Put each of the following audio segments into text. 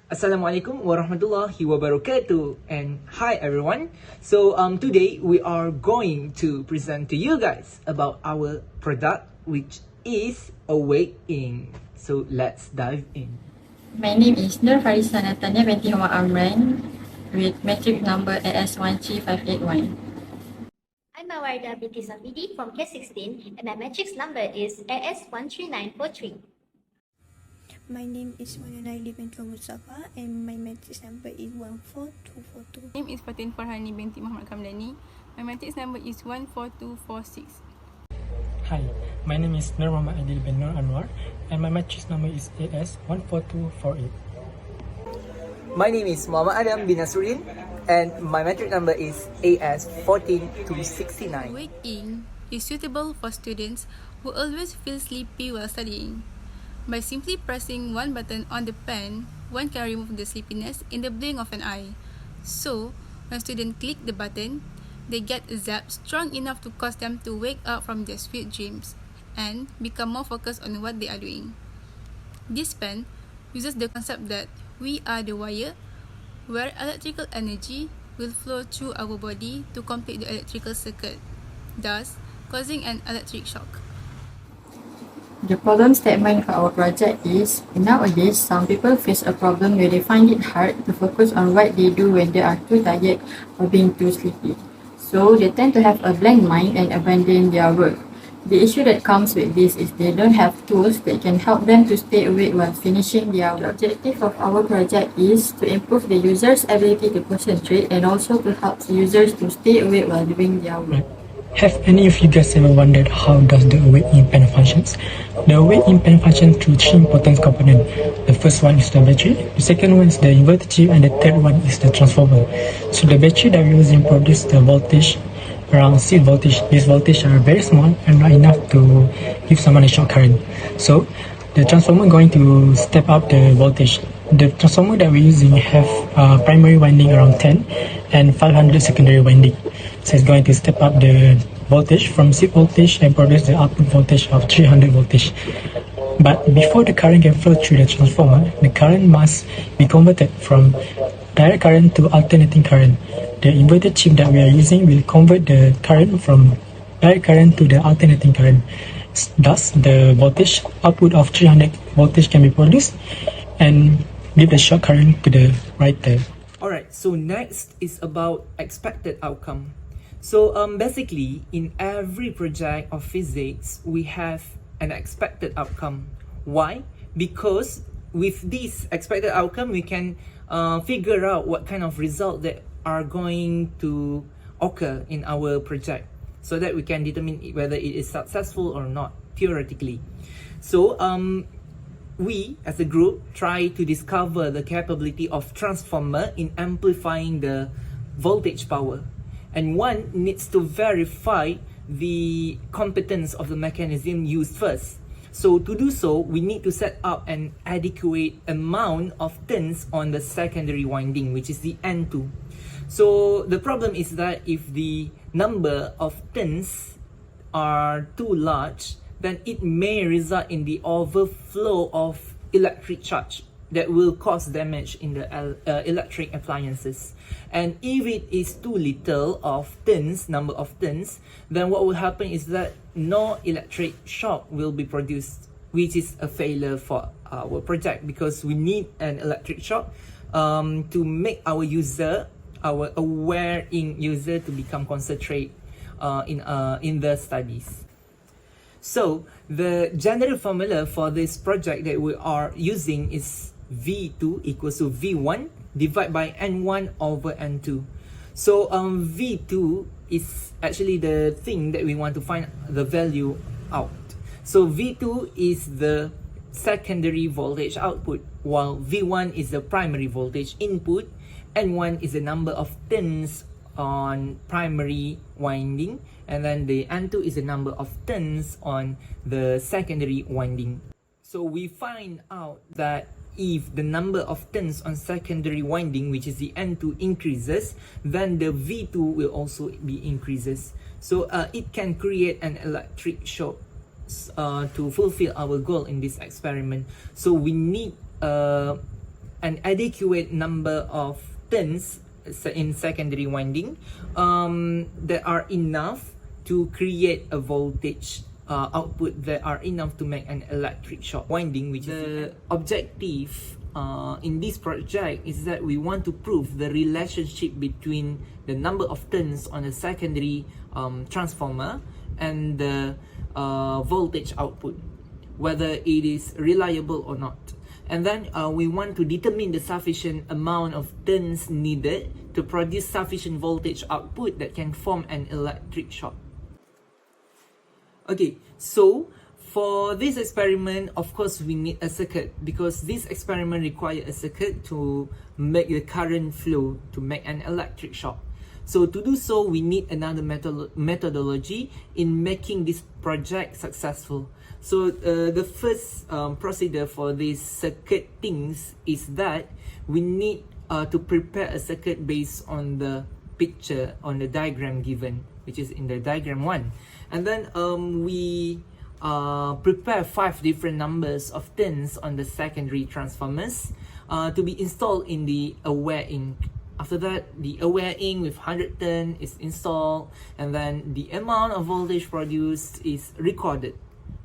Assalamualaikum warahmatullahi wabarakatuh, and hi everyone. So today we are going to present to you guys about our product, which is Awakening. So let's dive in. My name is FARISSA NATANIA binti AMRAN with matric number AS13581. I'm MAIWARDA binti SAFIDI from K16 and my matrix number is AS13943. My name is NAYLI binti MUSTAFFA and my matrix number is 14242. My name is FARHANI binti KHAMDANI. My matrix number is 14246. Hi, my name is AIDIL bin ANUAR and my matrix number is AS14248. My name is Muhammad Adam bin NASRUDIN, and my matric number is AS14269. Awakening is suitable for students who always feel sleepy while studying. By simply pressing one button on the pen, one can remove the sleepiness in the blink of an eye. So, when students click the button, they get a zap strong enough to cause them to wake up from their sweet dreams and become more focused on what they are doing. This pen uses the concept that we are the wire where electrical energy will flow through our body to complete the electrical circuit, thus causing an electric shock. The problem statement for our project is, nowadays some people face a problem where they find it hard to focus on what they do when they are too tired or being too sleepy. So they tend to have a blank mind and abandon their work. The issue that comes with this is they don't have tools that can help them to stay awake while finishing their work. The objective of our project is to improve the user's ability to concentrate and also to help the users to stay awake while doing their work. Have any of you guys ever wondered how does the Awakening pen functions? The Awakening pen functions through three important components. The first one is the battery, the second one is the inverter chip, and the third one is the transformer. So the battery that we're using produces the voltage around 6 voltage. These voltage are very small and not enough to give someone a shock current. So the transformer going to step up the voltage. The transformer that we're using have primary winding around 10 and 500 secondary winding. So it's going to step up the voltage from 6 voltage and produce the output voltage of 300 voltage. But before the current can flow through the transformer, the current must be converted from direct current to alternating current. The inverter chip that we are using will convert the current from direct current to the alternating current. Thus, the voltage output of 300 voltage can be produced and give the shock current to the writer. Alright, so next is about expected outcome. So basically, in every project of physics, we have an expected outcome. Why? Because with this expected outcome, we can figure out what kind of result that are going to occur in our project, so that we can determine whether it is successful or not, theoretically. So we as a group try to discover the capability of transformer in amplifying the voltage power, and one needs to verify the competence of the mechanism used first. So to do so, we need to set up an adequate amount of turns on the secondary winding, which is the N2. So the problem is that if the number of turns are too large, then it may result in the overflow of electric charge that will cause damage in the electric appliances. And if it is too little of turns, number of turns, then what will happen is that no electric shock will be produced, which is a failure for our project, because we need an electric shock to make our user, our awareing user, to become concentrate in the studies. So the general formula for this project that we are using is V2 equals to V1 divided by N1 over N2. So V2 is actually the thing that we want to find the value out. So V2 is the secondary voltage output, while V1 is the primary voltage input, N1 is the number of turns on primary winding, and then the N2 is the number of turns on the secondary winding. So we find out that if the number of turns on secondary winding, which is the N2, increases, then the V2 will also be increases. So it can create an electric shock to fulfill our goal in this experiment. So we need an adequate number of turns in secondary winding that are enough to create a voltage output that are enough to make an electric shock winding, which the objective in this project is that we want to prove the relationship between the number of turns on a secondary transformer and the voltage output, whether it is reliable or not. And then we want to determine the sufficient amount of turns needed to produce sufficient voltage output that can form an electric shock. Okay, so for this experiment, of course, we need a circuit because this experiment requires a circuit to make the current flow to make an electric shock. So to do so, we need another methodology in making this project successful. So the first procedure for these circuit things is that we need to prepare a circuit based on the picture on the diagram given, which is in the diagram 1. And then we prepare 5 different numbers of turns on the secondary transformers to be installed in the aware ink. After that, the aware ink with 100 turn is installed, and then the amount of voltage produced is recorded.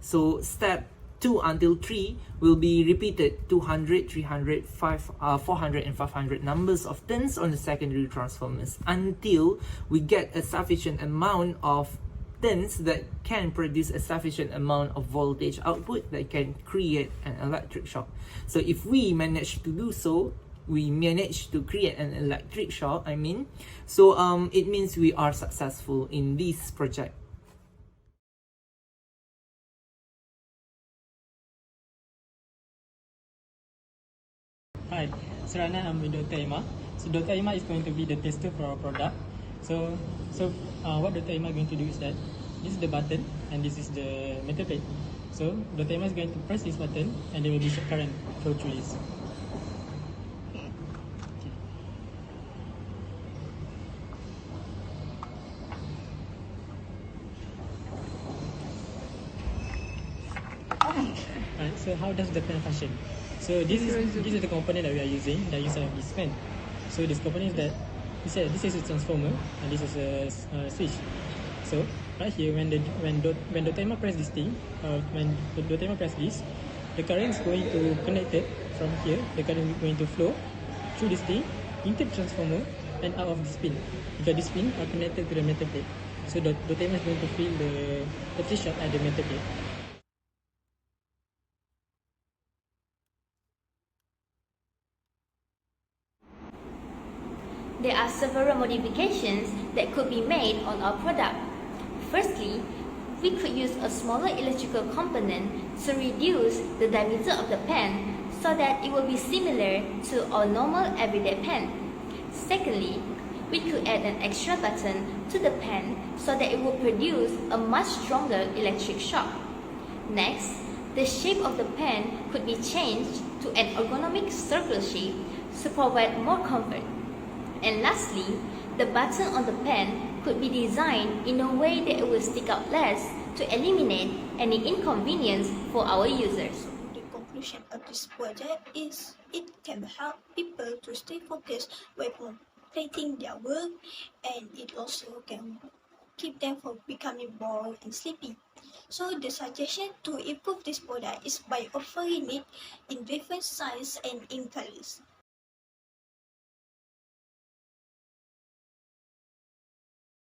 So step 2 until 3 will be repeated 200, 300, 400 and 500 numbers of turns on the secondary transformers until we get a sufficient amount of turns that can produce a sufficient amount of voltage output that can create an electric shock. So if we manage to do so, we manage to create an electric shock, so it means we are successful in this project. Hi, Serana, I'm with Dr. Ima. So Dr. Ima is going to be the tester for our product. So what Dr. Ima is going to do is that this is the button and this is the metal plate. So Dr. Ima is going to press this button and there will be current flow through this. Alright, so how does the pen function? So this is the component that we are using that inside of this pen. So this component is that this is a transformer and this is a switch. So right here, when the timer press this thing, when the timer press this, the current is going to connect it from here. The current is going to flow through this thing into the transformer and out of this pin, because this pin are connected to the metal plate. So the timer is going to feel the electric shock at the metal plate. There are several modifications that could be made on our product. Firstly, we could use a smaller electrical component to reduce the diameter of the pen so that it will be similar to our normal everyday pen. Secondly, we could add an extra button to the pen so that it will produce a much stronger electric shock. Next, the shape of the pen could be changed to an ergonomic circle shape to provide more comfort. And lastly, the button on the pen could be designed in a way that it will stick out less to eliminate any inconvenience for our users. The conclusion of this project is it can help people to stay focused while completing their work, and it also can keep them from becoming bored and sleepy. So the suggestion to improve this product is by offering it in different sizes and in colors.